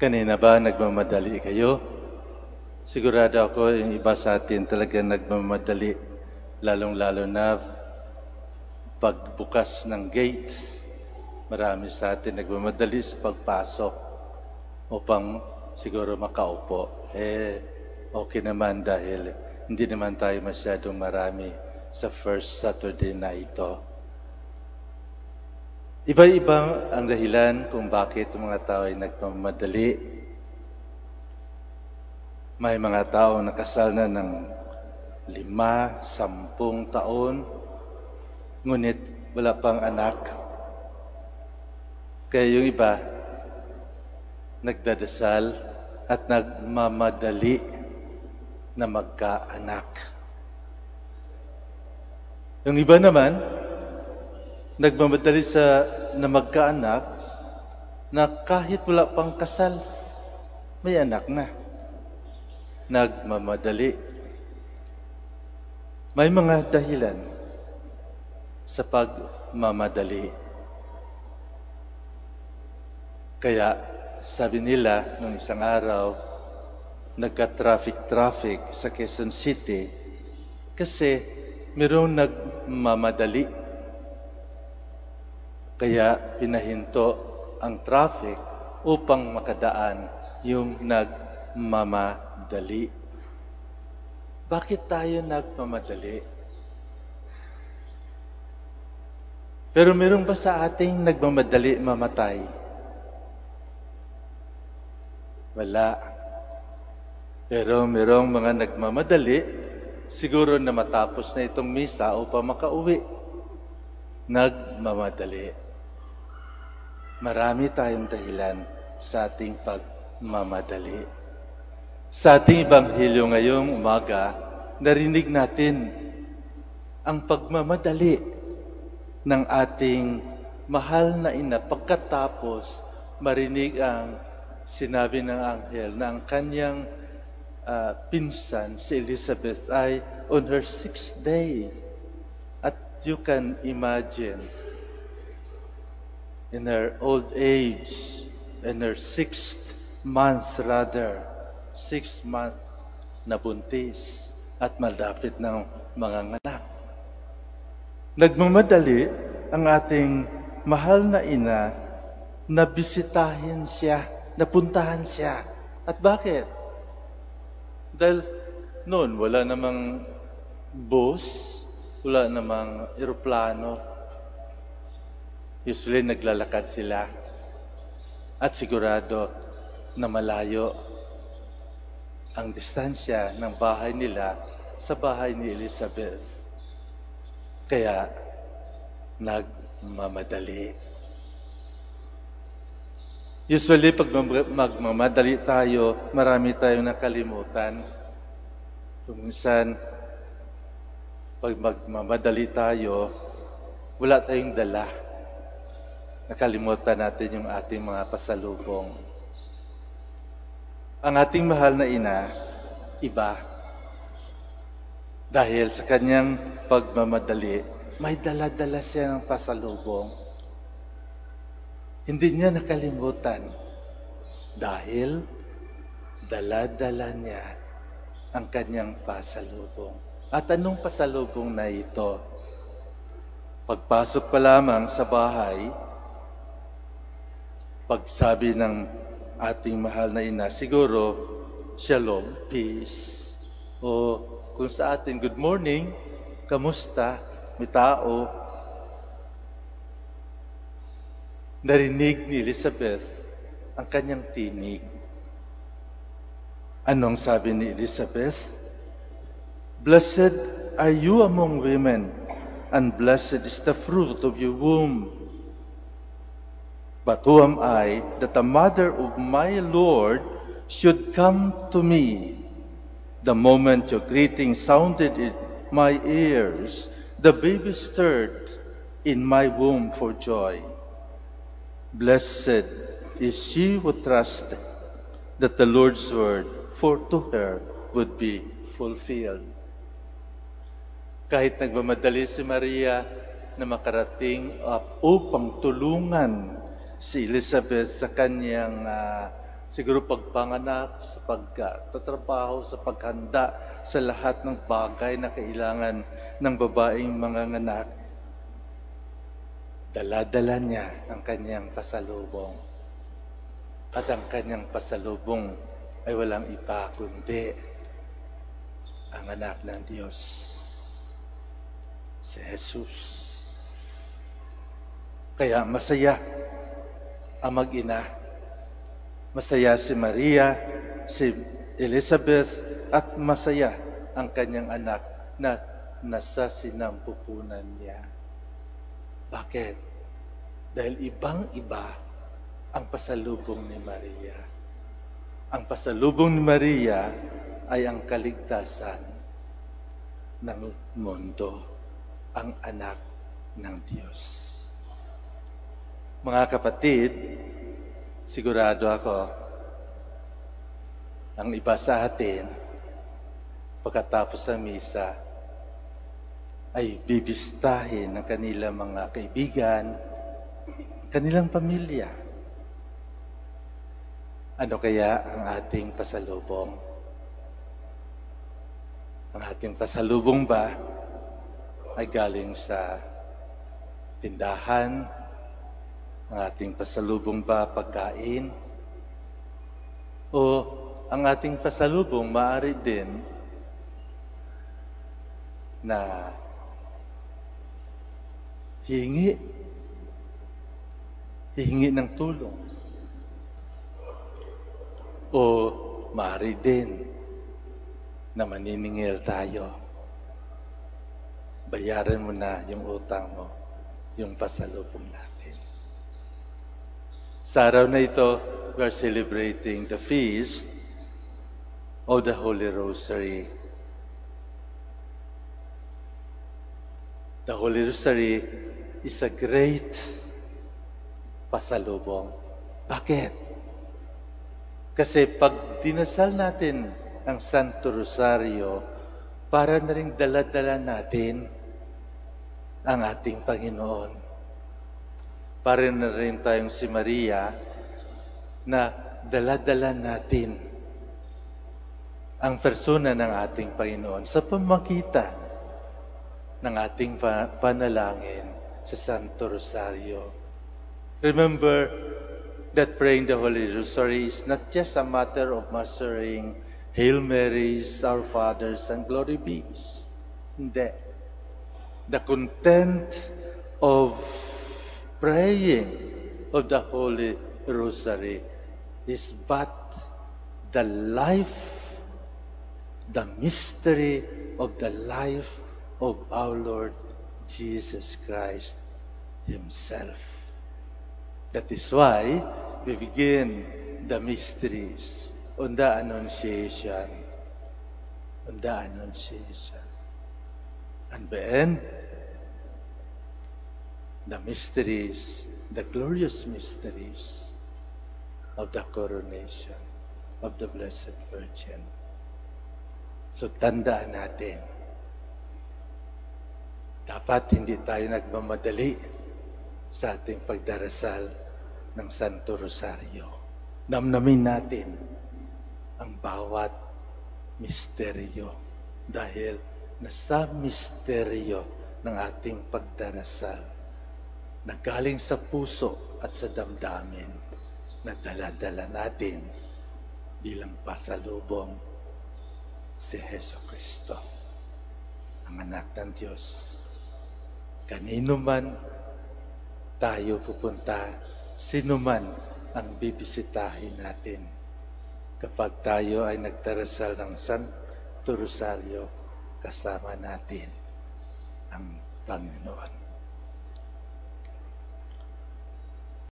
Kanina ba nagmamadali kayo? Sigurado ako yung iba sa atin talaga nagmamadali, lalong-lalo na pagbukas ng gate. Marami sa atin nagmamadali sa pagpasok upang siguro makaupo. Okay naman dahil hindi naman tayo masyadong marami sa first Saturday na ito. Iba-ibang ang dahilan kung bakit ang mga tao ay nagmamadali. May mga tao nakasal na ng 5, 10 taon, ngunit wala pang anak. Kaya yung iba, nagdadasal at nagmamadali na magkaanak. Yung iba naman, nagmamadali na magkaanak na kahit wala pang kasal, may anak na. Nagmamadali. May mga dahilan sa pagmamadali. Kaya sabi nila nung isang araw, nagka-traffic sa Quezon City kasi mayroong nagmamadali. Kaya pinahinto ang traffic upang makadaan yung nagmamadali. Bakit tayo nagmamadali? Pero meron ba sa ating nagmamadali mamatay? Wala. Pero merong mga nagmamadali, siguro na matapos na itong misa upang makauwi. Nagmamadali. Marami tayong dahilan sa ating pagmamadali. Sa ating Ebanghelyo ngayong umaga, narinig natin ang pagmamadali ng ating mahal na ina pagkatapos marinig ang sinabi ng anghel na ang kanyang pinsan, si Elizabeth, ay on her 6th day. At you can imagine, in her old age, in her 6th month rather, 6 month na buntis at malapit ng mga anak. Nagmamadali ang ating mahal na ina na bisitahin siya, napuntahan siya. At bakit? Dahil noon wala namang bus, wala namang eroplano. Usually naglalakad sila at sigurado na malayo ang distansya ng bahay nila sa bahay ni Elizabeth. Kaya nagmamadali. Usually, pag magmamadali tayo, marami tayong nakalimutan. Kung minsan, pag magmamadali tayo, wala tayong dala. Nakalimutan natin yung ating mga pasalubong. Ang ating mahal na ina, iba. Dahil sa kanyang pagmamadali, may dala-dala siya ng pasalubong. Hindi niya nakalimutan dahil dala-dala niya ang kanyang pasalubong. At anong pasalubong na ito? Pagpasok pa lamang sa bahay, pagsabi ng ating mahal na ina, siguro, shalom, peace. O kung sa atin, good morning, kamusta, may tao. Narinig ni Elizabeth ang kanyang tinig. Anong sabi ni Elizabeth? Blessed are you among women, and blessed is the fruit of your womb. But who am I that the mother of my Lord should come to me? The moment your greeting sounded in my ears, the baby stirred in my womb for joy. Blessed is she who trusted that the Lord's word for to her would be fulfilled. Kahit nagmamadali si Maria na makarating upang tulungan si Elizabeth sa kanyang Siguro pagpanganak, sa pagtatrabaho, sa paghanda sa lahat ng bagay na kailangan ng babaeng manganganak, dala-dala niya ang kanyang pasalubong. At ang kanyang pasalubong ay walang iba kundi ang anak ng Diyos, si Jesus. Kaya masaya ang mag-ina. Masaya si Maria, si Elizabeth, at masaya ang kanyang anak na nasa sinampupunan niya. Bakit? Dahil ibang-iba ang pasalubong ni Maria. Ang pasalubong ni Maria ay ang kaligtasan ng mundo, ang anak ng Diyos. Mga kapatid, sigurado ako, ang iba sa atin, pagkatapos ng misa, ay bibistahin ng kanilang mga kaibigan, kanilang pamilya. Ano kaya ang ating pasalubong? Ang ating pasalubong ba ay galing sa tindahan? Ang ating pasalubong ba pagkain? O ang ating pasalubong maaari din na hihingi ng tulong? O maaari din na maniningil tayo? Bayaran mo na yung utang mo, yung pasalubong natin. Sa araw na ito, we are celebrating the feast of the Holy Rosary. The Holy Rosary is a great pasalubong. Bakit? Kasi pag dinasal natin ang Santo Rosario, para na rin dala-dala natin ang ating Panginoon. Para na rin tayong si Maria na dala-dala natin ang persona ng ating Panginoon sa pamagitan ng ating panalangin sa Santo Rosario. Remember that praying the Holy Rosary is not just a matter of mustering Hail Marys, Our Fathers, and Glory Bees. Hindi. The content of praying of the Holy Rosary is but the life, the mystery of the life of our Lord Jesus Christ Himself. That is why we begin the mysteries on the Annunciation. On the Annunciation. And then, the mysteries, the glorious mysteries of the coronation of the Blessed Virgin. So tandaan natin, dapat hindi tayo nagmamadali sa ating pagdarasal ng Santo Rosario. Namnamin natin ang bawat misteryo dahil nasa misteryo ng ating pagdarasal na galing sa puso at sa damdamin na dala-dala natin bilang pasalubong si Jesucristo, ang anak ng Diyos. Kanino man tayo pupunta, sino man ang bibisitahin natin kapag tayo ay nagdarasal ng Santo Rosario, kasama natin ang Panginoon.